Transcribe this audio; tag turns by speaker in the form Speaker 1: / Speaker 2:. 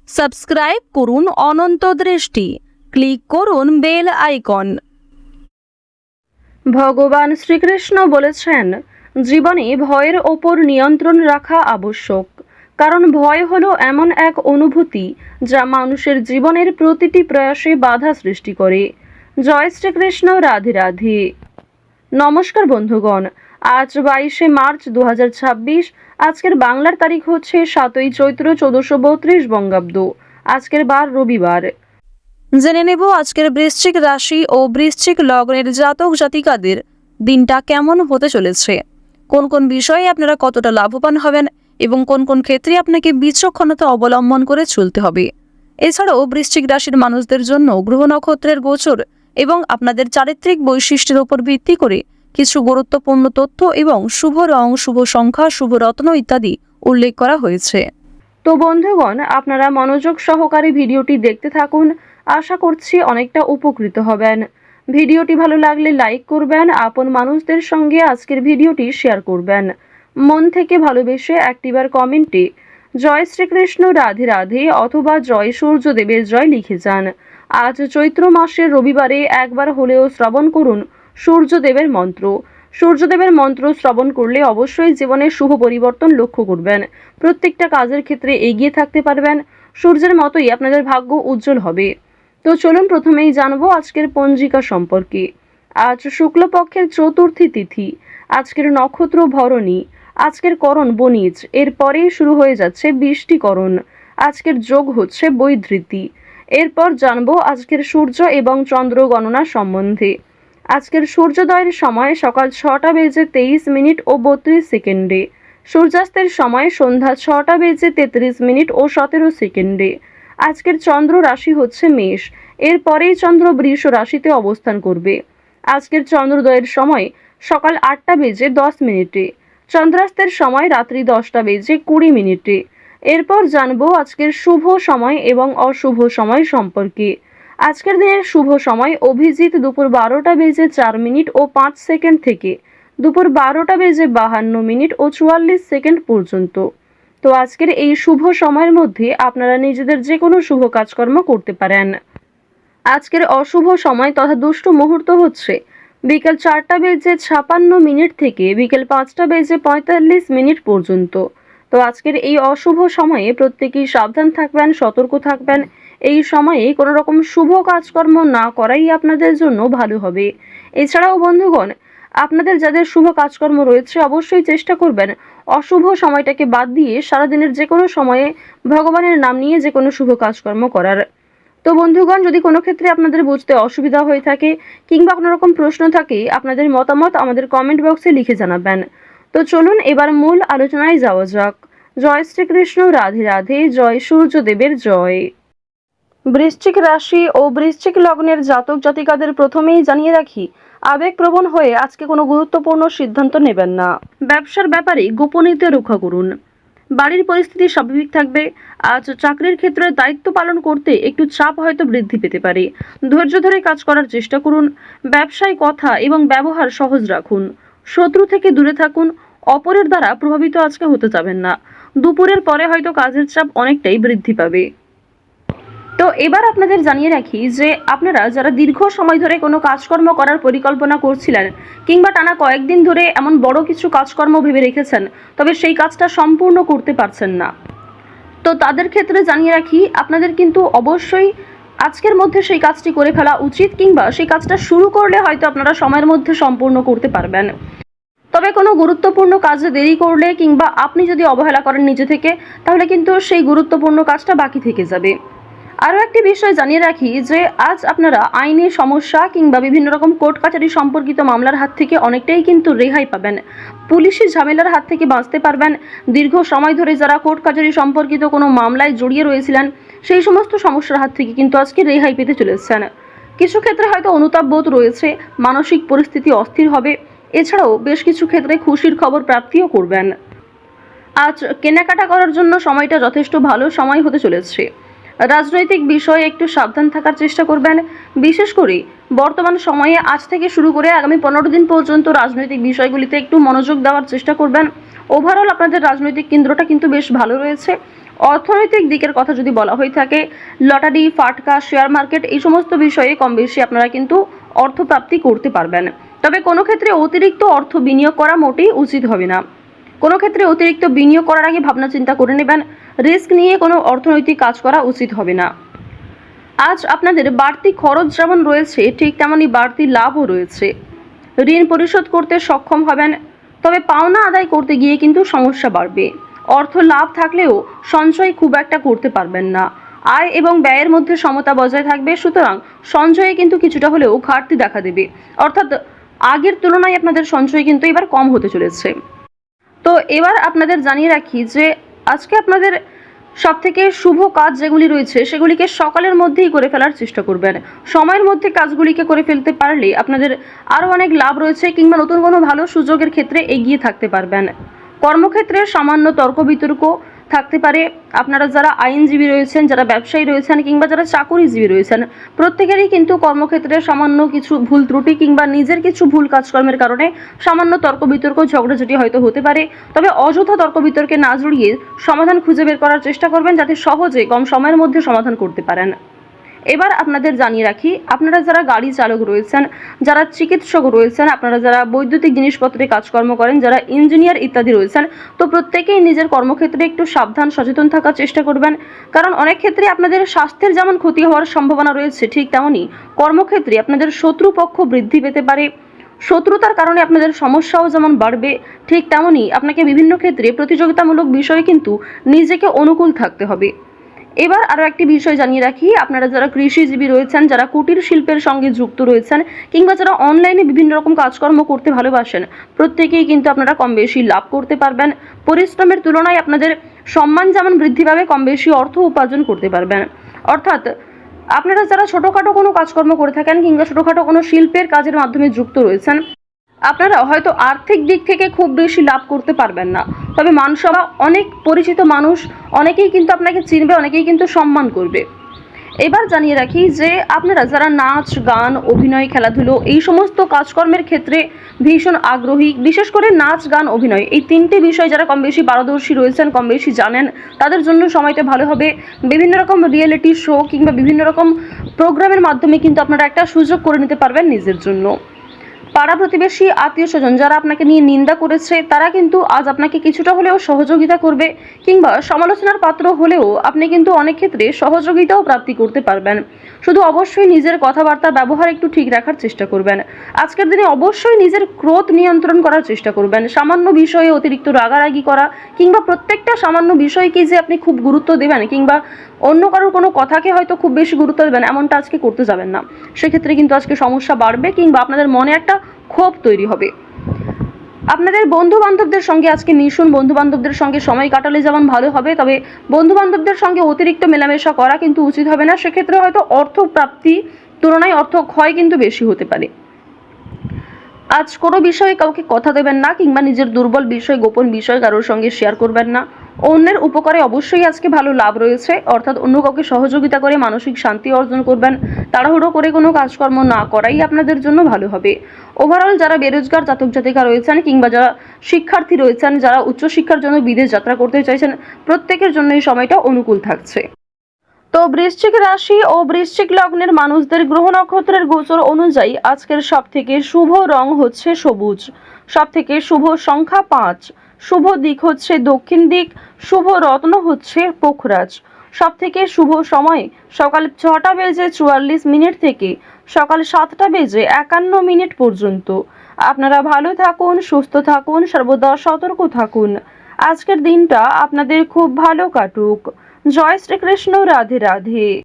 Speaker 1: Subscribe করুন অনন্ত দৃষ্টি, click করুন বেল আইকন। ভগবান শ্রীকৃষ্ণ বলেছেন, জীবনে ভয়ের ওপর নিয়ন্ত্রণ রাখা আবশ্যক, কারণ ভয় হলো এমন এক অনুভূতি যা মানুষের জীবনের প্রতিটি প্রয়াসে বাধা সৃষ্টি করে। জয় শ্রীকৃষ্ণ, রাধে রাধে। নমস্কার বন্ধুগণ, আজ 22শে মার্চ 2026। আজকের বাংলার তারিখ হচ্ছে 7ই চৈত্র 1432 বঙ্গাব্দ। আজকের বার রবিবার। জেনে নেব আজকের বৃশ্চিক রাশি ও বৃশ্চিক লগ্নের জাতক জাতিকাদের দিনটা কেমন হতে চলেছে, কোন কোন বিষয়ে আপনারা কতটা লাভবান হবেন এবং কোন কোন ক্ষেত্রে আপনাকে বিচক্ষণতা অবলম্বন করে চলতে হবে। এছাড়াও বৃশ্চিক রাশির মানুষদের জন্য গ্রহ নক্ষত্রের গোচর এবং আপনাদের চারিত্রিক বৈশিষ্ট্যের উপর ভিত্তি করে কিছু গুরুত্বপূর্ণ তথ্য এবং শুভ রং, শুভ সংখ্যা, শুভ রত্ন ইত্যাদি উল্লেখ করা হয়েছে। তো বন্ধুগণ, আপনারা মনোযোগ সহকারে ভিডিওটি দেখতে থাকুন। আশা করছি অনেকটা উপকৃত হবেন। ভিডিওটি ভালো লাগলে লাইক করবেন, আপন মানুষদের সঙ্গে আজকের ভিডিওটি শেয়ার করবেন। মন থেকে ভালোবেসে একটিবার কমেন্টে জয় শ্রীকৃষ্ণ, রাধে রাধে অথবা জয় সূর্যদেবের জয় লিখে যান। আজ চৈত্র মাসের রবিবারে একবার হলেও শ্রবণ করুন সূর্যদেবের মন্ত্র। সূর্যদেবের মন্ত্র শ্রবণ করলে অবশ্যই জীবনে শুভ পরিবর্তন লক্ষ্য করবেন। প্রত্যেকটা কাজের ক্ষেত্রে এগিয়ে থাকতে পারবেন। সূর্যের মতোই আপনাদের ভাগ্য উজ্জ্বল হবে। তো চলুন প্রথমেই জানবো আজকের পঞ্জিকা সম্পর্কে। আজ শুক্লপক্ষের চতুর্থী তিথি। আজকের নক্ষত্র ভরণী। আজকের করণ বণিজ। এরপরেই শুরু হয়ে যাচ্ছে বৃষ্টিকরণ। আজকের যোগ হচ্ছে বৈধৃতি। এরপর জানবো আজকের সূর্য এবং চন্দ্র গণনা সম্বন্ধে। আজকের সূর্যোদয়ের সময় সকাল 6টা বেজে 23 মিনিট ও 32 সেকেন্ডে। সূর্যাস্তের সময় সন্ধ্যা 6টা বেজে 33 মিনিট ও 17 সেকেন্ডে। আজকের চন্দ্র রাশি হচ্ছে মেষ। এরপরেই চন্দ্র বৃষ রাশিতে অবস্থান করবে। আজকের চন্দ্রোদয়ের সময় সকাল 8টা বেজে 10 মিনিটে। চন্দ্রাস্তের সময় রাত্রি 10টা বেজে 20 মিনিটে। এরপর জানবো আজকের শুভ সময় এবং অশুভ সময় সম্পর্কে। আজকের দিনের শুভ সময় অভিজিৎ দুপুর 12টা বেজে 4 মিনিট ও 5 সেকেন্ড থেকে দুপুর 12টা বেজে 52 মিনিট ও 44 সেকেন্ড পর্যন্ত। তো আজকের এই শুভ সময়ের মধ্যে আপনারা নিজেদের যে কোনো শুভ কাজকর্ম করতে পারেন। আজকের অশুভ সময় তথা দুষ্ট মুহূর্ত হচ্ছে বিকেল 4টা বেজে 56 মিনিট থেকে বিকেল 5টা বেজে 45 মিনিট পর্যন্ত। তো আজকের এই অশুভ সময়ে প্রত্যেকেই সাবধান থাকবেন, সতর্ক থাকবেন। এই সময়ে কোনো রকম শুভ কাজকর্ম না করাই আপনাদের জন্য ভালো হবে। এছাড়াও বন্ধুগণ, আপনাদের যাদের শুভ কাজকর্ম রয়েছে অবশ্যই চেষ্টা করবেন অশুভ সময়টাকে বাদ দিয়ে সারাদিনের যে কোনো সময়ে ভগবানের নাম নিয়ে যে কোনো শুভ কাজকর্ম করার। তো বন্ধুগণ, যদি কোনো ক্ষেত্রে আপনাদের বুঝতে অসুবিধা হয়ে থাকে কিংবা কোনো রকম প্রশ্ন থাকে, আপনাদের মতামত আমাদের কমেন্ট বক্সে লিখে জানাবেন। তো চলুন এবার মূল আলোচনায় যাওয়া যাক। জয় শ্রীকৃষ্ণ, রাধে রাধে, জয় সূর্যদেবের জয়। বৃশ্চিক রাশি ও বৃশ্চিক লগ্নের জাতক জাতিকাদের প্রথমেই জানিয়ে রাখি, আবেগপ্রবণ হয়ে আজকে কোনো গুরুত্বপূর্ণ সিদ্ধান্ত নেবেন না। ব্যবসার ব্যাপারে গোপনীয়তা রক্ষা করুন। বাড়ির পরিস্থিতি স্বাভাবিক থাকবে। আজ চাকরির ক্ষেত্রে দায়িত্ব পালন করতে একটু চাপ হয়তো বৃদ্ধি পেতে পারে। ধৈর্য ধরে কাজ করার চেষ্টা করুন। ব্যবসায় কথা এবং ব্যবহার সহজ রাখুন। শত্রু থেকে দূরে থাকুন। অপরের দ্বারা প্রভাবিত আজকে হতে যাবেন না। দুপুরের পরে হয়তো কাজের চাপ অনেকটাই বৃদ্ধি পাবে। তো এবার আপনাদের জানিয়ে রাখি যে আপনারা যারা দীর্ঘ সময় ধরে কোনো কাজকর্ম করার পরিকল্পনা করছিলেন কিংবা টানা কয়েকদিন ধরে এমন বড় কিছু কাজকর্ম ভেবে রেখেছেন, তবে সেই কাজটা সম্পূর্ণ করতে পারছেন না, তো তাদের ক্ষেত্রে জানিয়ে রাখি আপনাদের কিন্তু অবশ্যই আজকের মধ্যে সেই কাজটি করে ফেলা উচিত, কিংবা সেই কাজটা শুরু করলে হয়তো আপনারা সময়ের মধ্যে সম্পূর্ণ করতে পারবেন। তবে কোনো গুরুত্বপূর্ণ কাজে দেরি করলে কিংবা আপনি যদি অবহেলা করেন নিজে থেকে, তাহলে কিন্তু সেই গুরুত্বপূর্ণ কাজটা বাকি থেকে যাবে। আরও একটি বিষয় জানিয়ে রাখি যে আজ আপনারা আইনি সমস্যা কিংবা বিভিন্ন রকম কোর্ট কাছারি সম্পর্কিত মামলার হাত থেকে অনেকটাই কিন্তু রেহাই পাবেন। পুলিশি ঝামেলার হাত থেকে বাঁচতে পারবেন। দীর্ঘ সময় ধরে যারা কোর্ট কাছারি সম্পর্কিত কোনো মামলায় জড়িয়ে রয়েছিলেন, সেই সমস্ত সমস্যার হাত থেকে কিন্তু আজকে রেহাই পেতে চলেছেন। কিছু ক্ষেত্রে হয়তো অনুতাপ বোধ রয়েছে, মানসিক পরিস্থিতি অস্থির হবে। এছাড়াও বেশ কিছু ক্ষেত্রে খুশির খবর প্রাপ্তিও করবেন। আজ কেনাকাটা করার জন্য সময়টা যথেষ্ট ভালো সময় হতে চলেছে। রাজনৈতিক বিষয়ে একটু সাবধান থাকার চেষ্টা করবেন। বিশেষ করে বর্তমান সময়ে আজ থেকে শুরু করে আগামী 15 দিন পর্যন্ত রাজনৈতিক বিষয়গুলিতে একটু মনোযোগ দেওয়ার চেষ্টা করবেন। ওভারঅল আপনাদের রাজনৈতিক কেন্দ্রটা কিন্তু বেশ ভালো রয়েছে। অর্থনৈতিক দিকের কথা যদি বলা হয়ে থাকে, লটারি, ফাটকা, শেয়ার মার্কেট এই সমস্ত বিষয়ে কম বেশি আপনারা কিন্তু অর্থপ্রাপ্তি করতে পারবেন। তবে কোনো ক্ষেত্রে অতিরিক্ত অর্থ বিনিয়োগ করা মোটেই উচিত হবে না। কোনো ক্ষেত্রে অতিরিক্ত বিনিয়োগ করার আগে ভাবনা চিন্তা করে নেবেন। রিস্ক নিয়ে কোনো অর্থনৈতিক কাজ করা উচিত হবে না। আজ আপনাদের বাড়তি খরচ যেমন রয়েছে, ঠিক তেমনই বাড়তি লাভও রয়েছে। ঋণ পরিশোধ করতে সক্ষম হবেন, তবে পাওনা আদায় করতে গিয়ে কিন্তু সমস্যা বাড়বে। অর্থ লাভ থাকলেও সঞ্চয় খুব একটা করতে পারবেন না। আয় এবং ব্যয়ের মধ্যে সমতা বজায় থাকবে, সুতরাং সঞ্চয়ে কিন্তু কিছুটা হলেও ঘাটতি দেখা দেবে। অর্থাৎ আগের তুলনায় আপনাদের সঞ্চয় কিন্তু এবার কম হতে চলেছে। তো এবার আপনাদের জানিয়ে রাখি যে আজকে আপনাদের সবথেকে শুভ কাজ যেগুলি রয়েছে সেগুলিকে সকালের মধ্যেই করে ফেলার চেষ্টা করবেন। সময়ের মধ্যে কাজগুলিকে করে ফেলতে পারলে আপনাদের আরও অনেক লাভ রয়েছে, কিংবা নতুন কোনো ভালো সুযোগের ক্ষেত্রে এগিয়ে থাকতে পারবেন। কর্মক্ষেত্রে সামান্য তর্ক বিতর্ক থাকতে পারে। আপনারা যারা আইনজীবী রয়েছেন, যারা ব্যবসায়ী রয়েছেন, কিংবা যারা চাকুরিজীবী রয়েছেন, প্রত্যেকেরই কিন্তু কর্মক্ষেত্রে সামান্য কিছু ভুল ত্রুটি কিংবা নিজের কিছু ভুল কাজকর্মের কারণে সামান্য তর্ক বিতর্ক, ঝগড়াঝাটি হয়তো হতে পারে। তবে অযথা তর্ক বিতর্কে না জড়িয়ে সমাধান খুঁজে বের করার চেষ্টা করবেন, যাতে সহজে কম সময়ের মধ্যে সমাধান করতে পারেন। এবার আপনাদের জানিয়ে রাখি, আপনারা যারা গাড়ি চালক রয়েছেন, যারা চিকিৎসক রয়েছেন, আপনারা যারা বৈদ্যুতিক জিনিসপত্রে কাজকর্ম করেন, যারা ইঞ্জিনিয়ার ইত্যাদি রয়েছেন, তো প্রত্যেকেই নিজের কর্মক্ষেত্রে একটু সাবধান সচেতন থাকার চেষ্টা করবেন। কারণ অনেক ক্ষেত্রে আপনাদের স্বাস্থ্যের যেমন ক্ষতি হওয়ার সম্ভাবনা রয়েছে, ঠিক তেমনই কর্মক্ষেত্রে আপনাদের শত্রুপক্ষ বৃদ্ধি পেতে পারে। শত্রুতার কারণে আপনাদের সমস্যাও যেমন বাড়বে, ঠিক তেমনই আপনাকে বিভিন্ন ক্ষেত্রে প্রতিযোগিতামূলক বিষয়ে কিন্তু নিজেকে অনুকূল থাকতে হবে। এবার আরও একটি বিষয় জানিয়ে রাখি, আপনারা যারা কৃষিজীবী রয়েছেন, যারা কুটির শিল্পের সঙ্গে যুক্ত রয়েছেন, কিংবা যারা অনলাইনে বিভিন্ন রকম কাজকর্ম করতে ভালোবাসেন, প্রত্যেকেই কিন্তু আপনারা কম বেশি লাভ করতে পারবেন। পরিশ্রমের তুলনায় আপনাদের সম্মান যেমন বৃদ্ধি পাবে, কম বেশি অর্থ উপার্জন করতে পারবেন। অর্থাৎ আপনারা যারা ছোটোখাটো কোনো কাজকর্ম করে থাকেন, কিংবা ছোটোখাটো কোনো শিল্পের কাজের মাধ্যমে যুক্ত রয়েছেন, আপনারা হয়তো আর্থিক দিক থেকে খুব বেশি লাভ করতে পারবেন না, তবে মানসভা অনেক পরিচিত মানুষ, অনেকেই কিন্তু আপনাকে চিনবে, অনেকেই কিন্তু সম্মান করবে। এবার জানিয়ে রাখি যে আপনারা যারা নাচ, গান, অভিনয়, খেলাধুলো এই সমস্ত কাজকর্মের ক্ষেত্রে ভীষণ আগ্রহী, বিশেষ করে নাচ, গান, অভিনয় এই তিনটি বিষয় যারা কম বেশি পারদর্শী রয়েছেন, কম বেশি জানেন, তাদের জন্য সময়টা ভালো হবে। বিভিন্ন রকম রিয়েলিটি শো কিংবা বিভিন্ন রকম প্রোগ্রামের মাধ্যমে কিন্তু আপনারা একটা সুযোগ করে নিতে পারবেন নিজের জন্য। পাড়া প্রতিবেশী, আত্মীয় স্বজন যারা আপনাকে নিয়ে নিন্দা করেছে, তারা কিন্তু আজ আপনাকে কিছুটা হলেও সহযোগিতা করবে, কিংবা সমালোচনার পাত্র হলেও আপনি কিন্তু অনেক ক্ষেত্রে সহযোগিতাও প্রাপ্তি করতে পারবেন। শুধু অবশ্যই নিজের কথাবার্তা ব্যবহার একটু ঠিক রাখার চেষ্টা করবেন। আজকের দিনে অবশ্যই নিজের ক্রোধ নিয়ন্ত্রণ করার চেষ্টা করবেন। সামান্য বিষয়ে অতিরিক্ত রাগারাগি করা, কিংবা প্রত্যেকটা সামান্য বিষয়কে যে আপনি খুব গুরুত্ব দেবেন, কিংবা অন্য কারোর কোনো কথাকে হয়তো খুব বেশি গুরুত্ব দেবেন, এমনটা আজকে করতে যাবেন না। সেক্ষেত্রে কিন্তু আজকে সমস্যা বাড়বে, কিংবা আপনাদের মনে একটা ক্ষোভ তৈরি হবে। আপনাদের বন্ধু বান্ধবদের সঙ্গে আজকে মিশুন, বন্ধু বান্ধবদের সঙ্গে সময় কাটালে যেমন ভালো হবে, তবে বন্ধু বান্ধবদের সঙ্গে অতিরিক্ত মেলামেশা করা কিন্তু উচিত হবে না। সেক্ষেত্রে হয়তো অর্থ প্রাপ্তি তুলনায় অর্থ ক্ষয় কিন্তু বেশি হতে পারে। আজ কোনো বিষয়ে কাউকে কথা দেবেন না, কিংবা নিজের দুর্বল বিষয়, গোপন বিষয় কারোর সঙ্গে শেয়ার করবেন না। অন্যের উপকারে অবশ্যই আজকে ভালো লাভ রয়েছে, অর্থাৎ অন্য কাউকে সহযোগিতা করে মানসিক শান্তি অর্জন করবেন। তাড়াহুড়ো করে কোনো কাজকর্ম না করাই আপনাদের জন্য ভালো হবে। ওভারঅল যারা বেরোজগার জাতক জাতিকা রয়েছেন, কিংবা যারা শিক্ষার্থী রয়েছেন, যারা উচ্চশিক্ষার জন্য বিদেশ যাত্রা করতে চাইছেন, প্রত্যেকের জন্য এই সময়টা অনুকূল থাকছে। তো বৃশ্চিক রাশি ও বৃশ্চিক লগ্নের মানুষদের গ্রহ নক্ষত্রের গোচর অনুযায়ী আজকের সবথেকে শুভ রং হচ্ছে সবুজ, সবথেকে শুভ সংখ্যা 5, শুভ দিক হচ্ছে দক্ষিণ দিক, শুভ রত্ন হচ্ছে পোখরাজ। সবথেকে শুভ সময় সকাল 6টা বেজে 44 মিনিট থেকে সকাল 7টা বেজে 51 মিনিট পর্যন্ত। আপনারা ভালো থাকুন, সুস্থ থাকুন, সর্বদা সতর্ক থাকুন। আজকের দিনটা আপনাদের খুব ভালো কাটুক। জয় শ্রীকৃষ্ণ, রাধে রাধে।